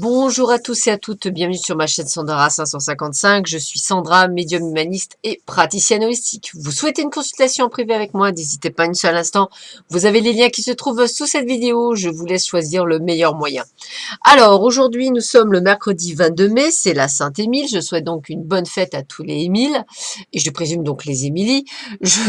Bonjour à tous et à toutes, bienvenue sur ma chaîne Sandra 555. Je suis Sandra, médium humaniste et praticienne holistique. Vous souhaitez une consultation en privé avec moi? N'hésitez pas une seule instant. Vous avez les liens qui se trouvent sous cette vidéo. Je vous laisse choisir le meilleur moyen. Alors, aujourd'hui, nous sommes le mercredi 22 mai, c'est la Sainte-Émile. Je souhaite donc une bonne fête à tous les Émiles, et je présume donc les Émilies. Je,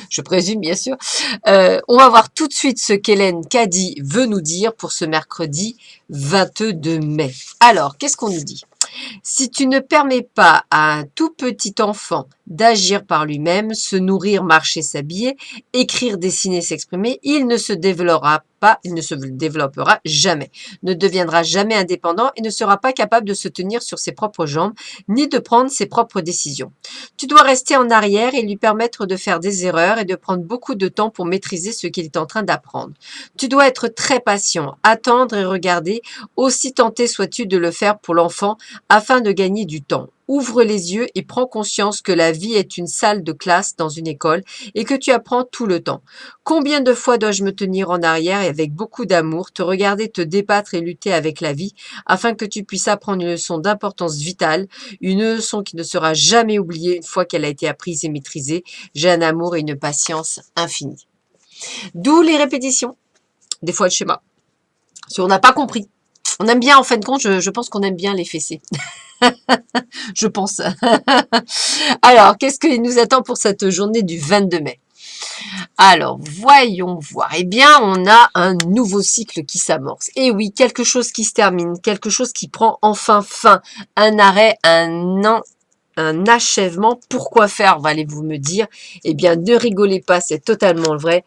je présume, bien sûr. On va voir tout de suite ce qu'Hélène Caddy veut nous dire pour ce mercredi 22 mai. Alors, qu'est-ce qu'on nous dit? Si tu ne permets pas à un tout petit enfant d'agir par lui-même, se nourrir, marcher, s'habiller, écrire, dessiner, s'exprimer, il ne se développera pas, il ne se développera jamais, ne deviendra jamais indépendant et ne sera pas capable de se tenir sur ses propres jambes, ni de prendre ses propres décisions. Tu dois rester en arrière et lui permettre de faire des erreurs et de prendre beaucoup de temps pour maîtriser ce qu'il est en train d'apprendre. Tu dois être très patient, attendre et regarder, aussi tenté sois-tu de le faire pour l'enfant afin de gagner du temps. Ouvre les yeux et prends conscience que la vie est une salle de classe dans une école et que tu apprends tout le temps. Combien de fois dois-je me tenir en arrière et avec beaucoup d'amour, te regarder te débattre et lutter avec la vie afin que tu puisses apprendre une leçon d'importance vitale, une leçon qui ne sera jamais oubliée une fois qu'elle a été apprise et maîtrisée. J'ai un amour et une patience infinie. D'où les répétitions, des fois le schéma. Si on n'a pas compris. On aime bien, en fin de compte, je pense qu'on aime bien les fessées. Je pense. Alors, qu'est-ce qu'il nous attend pour cette journée du 22 mai? Alors, voyons voir. Eh bien, on a un nouveau cycle qui s'amorce. Et oui, quelque chose qui se termine, quelque chose qui prend enfin fin, un arrêt, un achèvement. Pourquoi faire, allez-vous me dire? Eh bien, ne rigolez pas, c'est totalement vrai,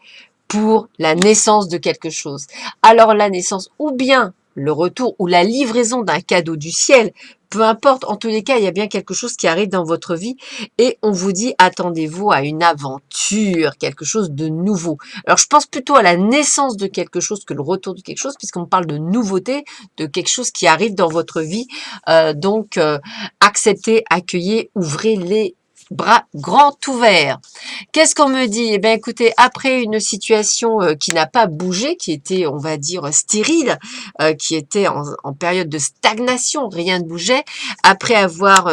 pour la naissance de quelque chose. Alors, la naissance, ou bien le retour ou la livraison d'un cadeau du ciel, peu importe, en tous les cas, il y a bien quelque chose qui arrive dans votre vie et on vous dit attendez-vous à une aventure, quelque chose de nouveau. Alors je pense plutôt à la naissance de quelque chose que le retour de quelque chose, puisqu'on parle de nouveauté, de quelque chose qui arrive dans votre vie. Donc acceptez, accueillez, ouvrez les bras grands ouverts. Qu'est-ce qu'on me dit? Eh bien, écoutez, après une situation qui n'a pas bougé, qui était, on va dire, stérile, qui était en période de stagnation, rien ne bougeait, après avoir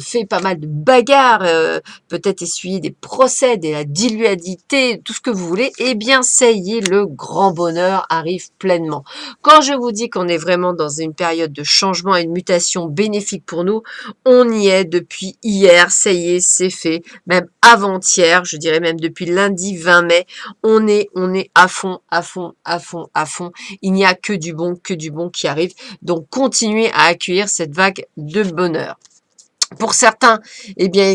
fait pas mal de bagarres, peut-être essuyé des procès, de la dilucidité, tout ce que vous voulez, eh bien, ça y est, le grand bonheur arrive pleinement. Quand je vous dis qu'on est vraiment dans une période de changement et de mutation bénéfique pour nous, on y est depuis hier, ça y est, c'est fait, même avant-hier, je dirais même depuis lundi 20 mai, on est à fond, à fond, à fond, à fond. Il n'y a que du bon qui arrive. Donc, continuez à accueillir cette vague de bonheur. Pour certains, eh bien,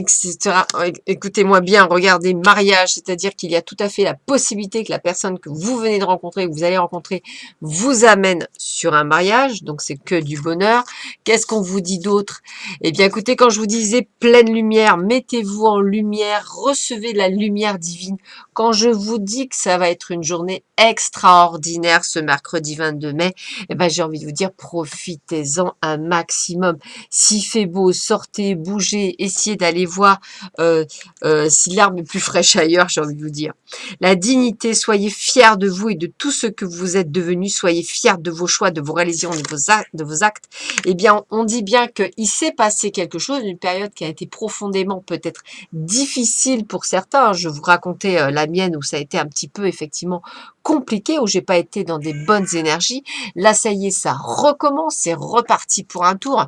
écoutez-moi bien, regardez mariage, c'est-à-dire qu'il y a tout à fait la possibilité que la personne que vous venez de rencontrer, que vous allez rencontrer, vous amène sur un mariage, donc c'est que du bonheur. Qu'est-ce qu'on vous dit d'autre? Eh bien, écoutez, quand je vous disais pleine lumière, mettez-vous en lumière, recevez la lumière divine. Quand je vous dis que ça va être une journée extraordinaire ce mercredi 22 mai, eh bien, j'ai envie de vous dire, profitez-en un maximum. S'il fait beau, sortez, bougez, essayez d'aller voir si l'herbe est plus fraîche ailleurs, j'ai envie de vous dire. La dignité, soyez fiers de vous et de tout ce que vous êtes devenu, soyez fiers de vos choix, de vos réalisations, de vos actes. Eh bien, on dit bien qu'il s'est passé quelque chose, une période qui a été profondément peut-être difficile pour certains. Je vous racontais la mienne où ça a été un petit peu effectivement compliqué, où j'ai pas été dans des bonnes énergies. Là, ça y est, ça recommence, c'est reparti pour un tour.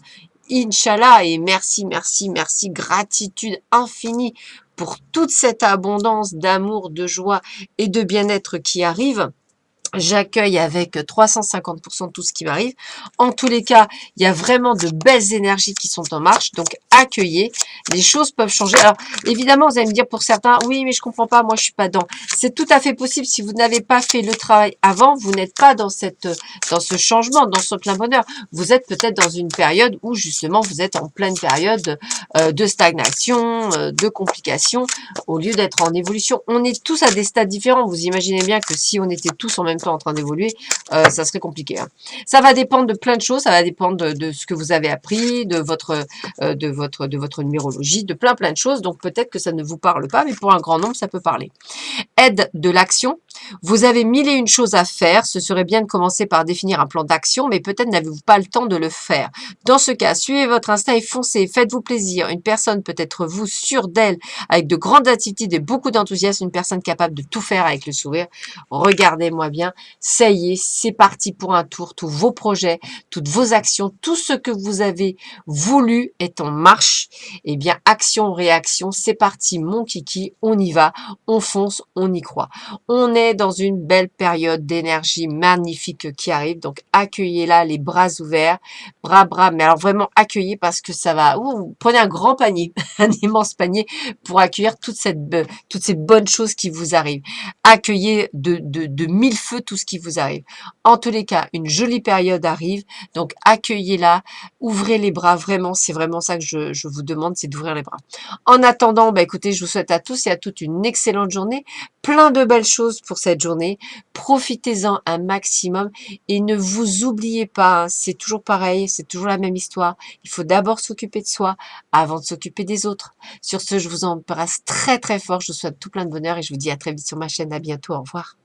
Inch'Allah, et merci, merci, merci, gratitude infinie pour toute cette abondance d'amour, de joie et de bien-être qui arrive. J'accueille avec 350% tout ce qui m'arrive. En tous les cas, il y a vraiment de belles énergies qui sont en marche. Donc, accueillez. Les choses peuvent changer. Alors, évidemment, vous allez me dire pour certains, oui, mais je comprends pas, moi, je suis pas dedans. C'est tout à fait possible. Si vous n'avez pas fait le travail avant, vous n'êtes pas dans ce changement, dans ce plein bonheur. Vous êtes peut-être dans une période où, justement, vous êtes en pleine période de stagnation, de complications, au lieu d'être en évolution. On est tous à des stades différents. Vous imaginez bien que si on était tous en même temps en train d'évoluer, ça serait compliqué. Hein. Ça va dépendre de plein de choses, ça va dépendre de ce que vous avez appris, de votre numérologie, de plein de choses. Donc peut-être que ça ne vous parle pas, mais pour un grand nombre, ça peut parler. Aide de l'action, Vous avez mille et une choses à faire. Ce serait bien de commencer par définir un plan d'action, mais peut-être n'avez-vous pas le temps de le faire. Dans ce cas, suivez votre instinct et foncez. Faites-vous plaisir. Une personne peut être vous, sûre d'elle, avec de grandes attitudes et beaucoup d'enthousiasme. Une personne capable de tout faire avec le sourire. Regardez-moi bien. Ça y est, c'est parti pour un tour. Tous vos projets, toutes vos actions, tout ce que vous avez voulu est en marche. Eh bien, action, réaction, c'est parti, mon kiki. On y va. On fonce, on y croit. On est dans une belle période d'énergie magnifique qui arrive, donc accueillez-la les bras ouverts, bras, mais alors vraiment accueillez parce que ça va, prenez un grand panier, un immense panier pour accueillir toutes ces bonnes choses qui vous arrivent. Accueillez de mille feux tout ce qui vous arrive. En tous les cas, une jolie période arrive, donc accueillez-la, ouvrez les bras, vraiment, c'est vraiment ça que je vous demande, c'est d'ouvrir les bras. En attendant, bah, écoutez, je vous souhaite à tous et à toutes une excellente journée, plein de belles choses pour cette journée. Profitez-en un maximum et ne vous oubliez pas, hein, c'est toujours pareil, c'est toujours la même histoire. Il faut d'abord s'occuper de soi avant de s'occuper des autres. Sur ce, je vous embrasse très très fort. Je vous souhaite tout plein de bonheur et je vous dis à très vite sur ma chaîne. À bientôt. Au revoir.